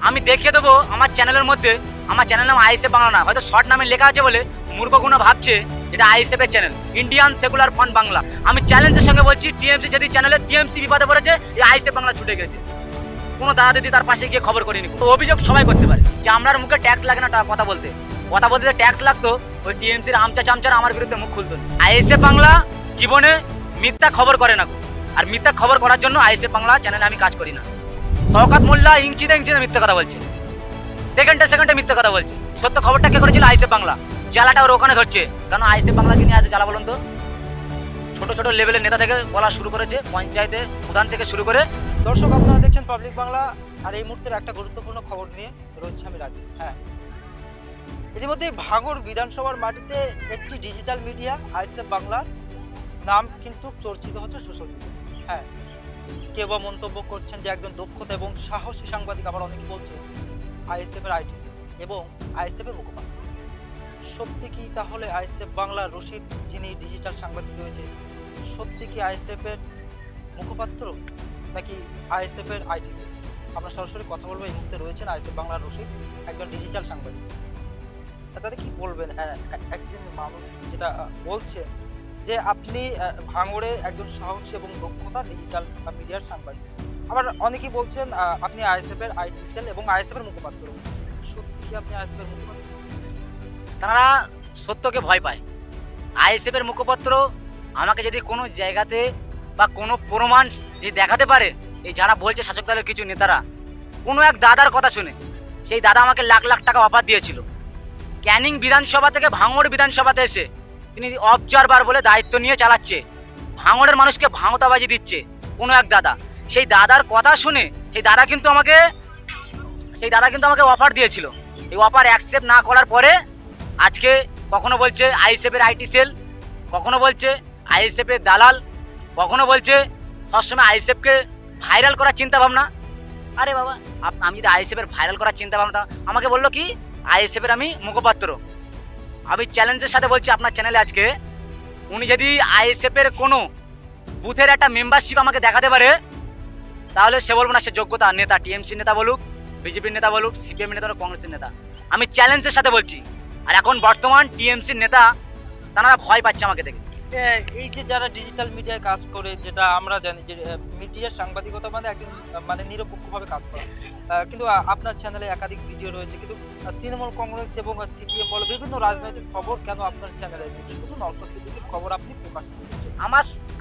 আমি দেখিয়ে দেবো আমার চ্যানেলের মধ্যে, আমার চ্যানেল নাম আইএসএফ বাংলা না, হয়তো শর্ট নামে লেখা আছে বলে মূর্খগুলো ভাবছে এটা আইএসএফ এর channel, Indian secular front Bangla. আমি চ্যালেঞ্জের সঙ্গে বলছি, টিএমসি যদি চ্যানেলে টিএমসি বিপদে পড়েছে, এই আইএসএফ বাংলা ছুটে গেছে। কোনো দাদা দিদি তার পাশে গিয়ে খবর করিনি। তো অভিযোগ সবাই করতে পারে যে আমরার মুখে ট্যাক্স লাগে না কথা বলতে যে ট্যাক্স লাগতো, ওই টিএমসির আমচা চামচারা আমার বিরুদ্ধে মুখ খুলতো না। আইএসএফ বাংলা জীবনে মিথ্যা খবর করে না, আর মিথ্যা খবর করার জন্য আইএসএফ বাংলা চ্যানেলে আমি কাজ করি না। শওকত মোল্লা ইঞ্চিতে মিথ্যা কথা বলছে, সেকেন্ডে মিথ্যা কথা বলছে। সত্য খবরটা কে করেছিল? আইএসএফ বাংলা। জ্বালাটা ওর ওখানে ধরছে, কারণ আইএসএফ বাংলাকে নিয়ে আসে জ্বালা বলুন তো। ছোট ছোট লেভেলের নেতা থেকে বলা শুরু করেছে, পঞ্চায়েতে প্রধান থেকে শুরু করে। দর্শক, আপনারা দেখছেন পাবলিক বাংলা, আর এই মুহূর্তের একটা গুরুত্বপূর্ণ খবর নিয়ে রয়েছে আমি রাজীব। ইতিমধ্যে ভাঙড় বিধানসভার মাটিতে একটি ডিজিটাল মিডিয়া আইএসএফ বাংলার নাম কিন্তু চর্চিত হচ্ছে সোশ্যাল মিডিয়া। কেউ বা মন্তব্য করছেন যে একজন দক্ষতা এবং সাহসী সাংবাদিক, আবার অনেকে বলছে আইএসএফ এর আইটিসি এবং আইএসএফ এর মুখপাত্র। সত্যি কি তাহলে আইএসএফ বাংলার রশিদ, যিনি ডিজিটাল সাংবাদিক রয়েছে, সত্যি কি আইএসএফ এর মুখপাত্র নাকি আইএসএফ এর আইটিসি? আমরা সরাসরি কথা বলবো। এই মুহূর্তে রয়েছেন আইএসএফ বাংলার রশিদ, একজন ডিজিটাল সাংবাদিক। তাতে কি বলবেন? একজন মানুষ যেটা বলছে যে আপনি ভাঙড়ে একজন সাহসী এবং দক্ষতা ডিজিটাল মিডিয়ার সাংবাদিক, আবার অনেকেই বলছেন আপনি আইএসএফ এর আইটিসেল এবং আইএসএফ এর মুখপাত্র। সত্যি কি আপনি আইএসএফ এর মুখপাত্র? তারা সত্যকে ভয় পায়। আইএসএফ এর মুখপাত্র আমাকে যদি কোনো জায়গাতে বা কোনো প্রমাণ যে দেখাতে পারে, এই যারা বলছে শাসক দলের কিছু নেতারা, কোনো এক দাদার কথা শুনে, সেই দাদা আমাকে লাখ লাখ টাকা অফার দিয়েছিল। ক্যানিং বিধানসভা থেকে ভাঙড় বিধানসভাতে এসে তিনি অবজারভার বলে দায়িত্ব নিয়ে চালাচ্ছে, ভাঙড়ের মানুষকে ভাঙতাবাজি দিচ্ছে কোনো এক দাদা। সেই দাদার কথা শুনে সেই দাদা কিন্তু আমাকে অফার দিয়েছিল। এই অফার অ্যাকসেপ্ট না করার পরে আজকে কখনো বলছে আইএসএফ এর আইটি সেল, কখনো বলছে আইএসএফ এর দালাল, কখনো বলছে সবসময় আইএসএফকে ভাইরাল করার চিন্তা ভাবনা। আরে বাবা, আমি যদি আইএসএফ এর ভাইরাল করার চিন্তা ভাবনা, আমাকে বললো কি আইএসএফ এর আমি মুখপাত্র। আমি চ্যালেঞ্জের সাথে বলছি আপনার চ্যানেলে আজকে, উনি যদি আইএসএফ এর কোনো বুথের একটা মেম্বারশিপ আমাকে দেখাতে পারে, তাহলে সে বলবো না সে যোগ্যতা নেতা, টিএমসি নেতা বলুক, বিজেপির নেতা বলুক, সিপিএম নেতা বলুক, কংগ্রেসের নেতা। আমি চ্যালেঞ্জের সাথে বলছি। আর এখন বর্তমান টিএমসির নেতা তারা ভয় পাচ্ছে আমাকে দেখে। এই যে যারা ডিজিটাল মিডিয়ায় কাজ করে, যেটা আমরা জানি যে মিডিয়ার সাংবাদিকতা মানে একজন নিরপেক্ষভাবে কাজ করা, কিন্তু আপনার চ্যানেলে একাধিক ভিডিও রয়েছে, কিন্তু তৃণমূল কংগ্রেস এবং সিপিএম বলে বিভিন্ন রাজনৈতিক খবর কেন আপনার চ্যানেলে নেই? শুধু নওশাদ সিদ্দিকীর খবর আপনি প্রকাশ করছেন।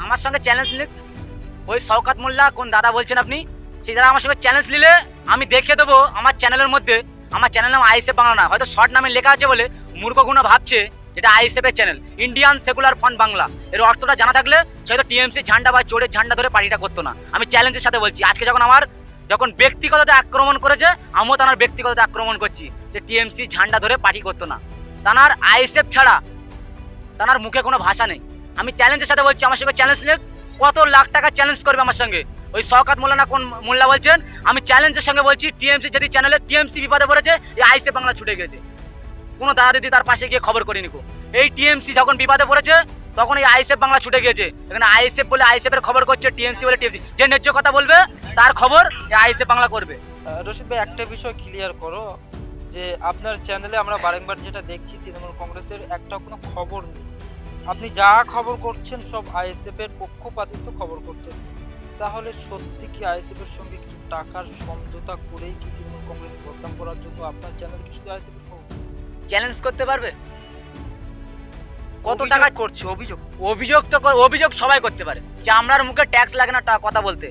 আমার সঙ্গে চ্যালেঞ্জ নিক ওই শওকত মোল্লা, কোন দাদা বলছেন আপনি, সেই দাদা আমার সঙ্গে চ্যালেঞ্জ নিলে আমি দেখিয়ে দেবো আমার চ্যানেলের মধ্যে, আমার চ্যানেল নাম আইএসএফ বাংলা না, হয়তো শর্ট নামে লেখা আছে বলে মূর্খগুলো ভাবছে এটা আইএসএফ এর channel, Indian secular front Bangla. এর অর্থটা জানা থাকলে সে হয়তো টিএমসি ঝান্ডা বা চোরের ঝান্ডা ধরে পার্টিটা করতো না। আমি চ্যালেঞ্জের সাথে বলছি, আজকে যখন ব্যক্তিগততে আক্রমণ করেছে, আমিও তার ব্যক্তিগততে আক্রমণ করছি যে টিএমসি ঝান্ডা ধরে পার্টি করতো না। তার আইএসএফ ছাড়া তার মুখে কোনো ভাষা নেই। আমি চ্যালেঞ্জের সাথে বলছি, আমার সঙ্গে চ্যালেঞ্জ নিয়ে কত লাখ টাকা চ্যালেঞ্জ করবে আমার সঙ্গে। ওই শওকত মোল্লা না কোন মোল্লা বলছেন, আমি চ্যালেঞ্জের সঙ্গে বলছি টিএমসি যদি চ্যানেলে টিএমসি বিপদে পড়েছে, এই আইএসএফ বাংলা ছুটে গেছে। কোনো দাদা দিদি তার পাশে গিয়ে খবর করিনি। এই টিএমসি যখন বিপদে পড়েছে তখন এই আইএসএফ বাংলা ছুটে গিয়েছে। এখানে আইএসএফ বলে আইএসএফ এর খবর করছে, টিএমসি বলে টিএমসি। যে ন্যায্য কথা বলবে তার খবর এই আইএসএফ বাংলা করবে। রশিদ ভাই, একটা বিষয় ক্লিয়ার করো যে আপনার চ্যানেলে আমরা বারংবার যেটা দেখছি, তৃণমূল কংগ্রেসের একটা কোনো খবর নেই। আপনি যা খবর করছেন সব আইএসএফ এর পক্ষপাতিত্ব খবর করছেন। তাহলে সত্যি কি আইএসএফ এর সঙ্গে কিছু টাকার সমঝোতা করেই কি তৃণমূল কংগ্রেস বদনাম করার জন্য আপনার চ্যানেল কি শুধু আইএসএফ এর খবর চ্যালেঞ্জ করতে পারবে? কত অভিযোগ টাকা করছে? অভিযোগ সবাই করতে পারে যে আমরার মুখে ট্যাক্স লাগে না কথা বলতে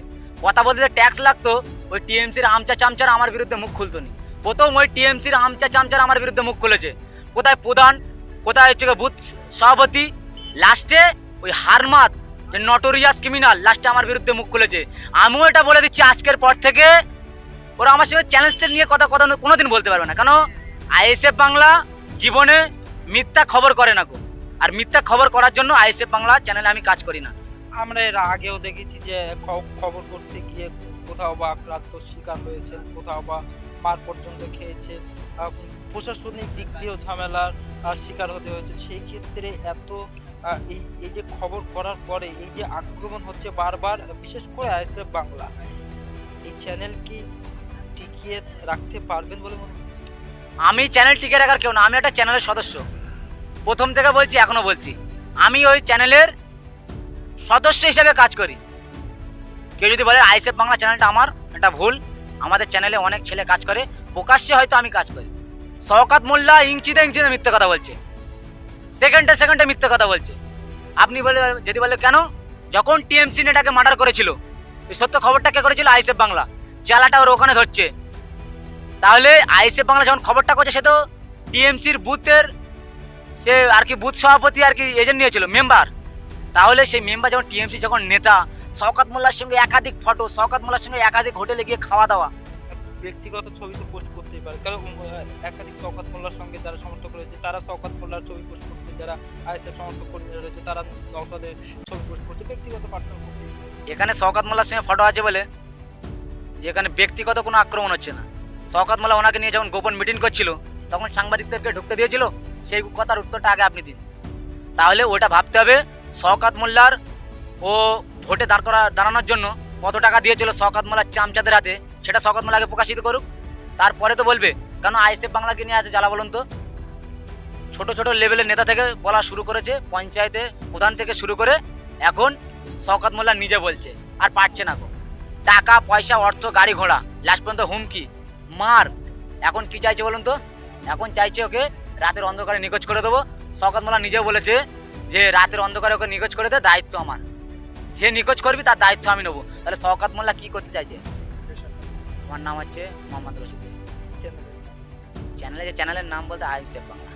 যে ট্যাক্স লাগতো, ওই টিএমসির আমচা চামচারা আমার বিরুদ্ধে মুখ খুলতো নি। প্রথম ওই টিএমসির আমচা চামচারা আমার বিরুদ্ধে মুখ খুলেছে, কোথায় প্রধান, কোথায় হচ্ছে বুথ সভাপতি, লাস্টে ওই হারমাত যে নটোরিয়াস ক্রিমিনাল, লাস্টে আমার বিরুদ্ধে মুখ খুলেছে। আমিও এটা বলে দিচ্ছি, আজকের পর থেকে ওরা আমার সঙ্গে চ্যালেঞ্জটা নিয়ে কথা কোনোদিন বলতে পারবে না। কেন আইএসএফ বাংলা জীবনে মিথ্যা খবর করে না গো, আর মিথ্যা খবর করার জন্য আইএসএফ বাংলা চ্যানেলে আমি কাজ করি না। আমরা এর আগেও দেখেছি যে খবর করতে গিয়ে কোথাও বা আক্রান্তর শিকার হয়েছেন, কোথাও বা মার পর্যন্ত খেয়েছেন, প্রশাসনিক দিক দিয়েও ঝামেলার শিকার হতে হয়েছে। সেই ক্ষেত্রে এই যে খবর করার পরে এই যে আক্রমণ হচ্ছে বারবার, বিশেষ করে আইএসএফ বাংলা, এই চ্যানেল কি টিকিয়ে টিকিয়ে রাখতে পারবেন বলে মনে হচ্ছে? আমি চ্যানেল টিকে রাখার কেউ না, আমি একটা চ্যানেলের সদস্য। প্রথম থেকে বলছি, এখনো বলছি, আমি ওই চ্যানেলের সদস্য হিসেবে কাজ করি। কেউ যদি বলে আইএসএফ বাংলা চ্যানেলটা আমার, এটা ভুল। আমাদের চ্যানেলে অনেক ছেলে কাজ করে, প্রকাশ্যে হয়তো আমি কাজ করি। শওকত মোল্লা ইঞ্চিতে ইঞ্চিতে মিথ্যে কথা বলছে, সেকেন্ডে সেকেন্ডে মিথ্যে কথা বলছে। আপনি বলে যদি বলে কেন, যখন টিএমসি নেটাকে মার্ডার করেছিল, এই সত্য খবরটা কে করেছিল? আইএসএফ বাংলা। চালাটা ওর ওখানে ধরছে। তাহলে আইএসএফ বাংলা যখন খবরটা করছে, সে তো টিএমসির বুথের, সে আর কি বুথ সভাপতি আর কি এজেন্ট নিয়েছিল, মেম্বার। তাহলে সেই মেম্বার যখন টিএমসি যখন নেতা, শওকত মোল্লার সঙ্গে একাধিক ফটো, শওকত মোল্লার সঙ্গে একাধিক হোটেলে গিয়ে খাওয়া দাওয়া। ব্যক্তিগত ছবি তো পোস্ট করতেই পারে, কারণ একাধিক শওকত মোল্লার সঙ্গে যারা সমর্থক রয়েছে তারা শওকত মোল্লার ছবি পোস্ট করছে, যারা আইএসএফ সমর্থক কর্মীরা রয়েছে তারা নওশাদের ছবি পোস্ট করছে, ব্যক্তিগত পার্সোনাল করতে। এখানে শওকত মোল্লার সঙ্গে ফটো আছে বলে যে এখানে ব্যক্তিগত কোনো আক্রমণ হচ্ছে না। শওকত মোল্লা ওনাকে নিয়ে যখন গোপন মিটিং করছিল, তখন সাংবাদিকদেরকে ঢুকতে দিয়েছিল, সেই কথার উত্তরটা আগে আপনি দিন। তাহলে ওটা ভাবতে হবে, শওকত মোল্লার ও ভোটে দাঁড়ানোর জন্য কত টাকা দিয়েছিল শওকত মোল্লার চামচাদের হাতে, সেটা শওকত মোল্লাকে প্রকাশিত করুক, তারপরে তো বলবে। কেন আইএসএফ বাংলাকে নিয়ে আছে জ্বালা বলুন তো? ছোট ছোট লেভেলের নেতা থেকে বলা শুরু করেছে, পঞ্চায়েতে প্রধান থেকে শুরু করে এখন শওকত মোল্লা নিজে বলছে, আর পারছে না গো। টাকা পয়সা, অর্থ, গাড়ি ঘোড়া, লাস্ট পর্যন্ত হুমকি, মার। এখন কি চাইছে বলুন তো? এখন চাইছে ওকে রাতের অন্ধকারে নিখোঁজ করে দেবো। শওকত মোল্লা নিজেও বলেছে যে রাতের অন্ধকারে ওকে নিখোঁজ করে দে, দায়িত্ব আমার। যে নিখোঁজ করবি তার দায়িত্ব আমি নেবো। তাহলে শওকত মোল্লা কি করতে চাইছে? আমার নাম হচ্ছে মোহাম্মদ রশিদ সিং। চ্যানেলের নাম বলতে আইএসএফ বাংলা।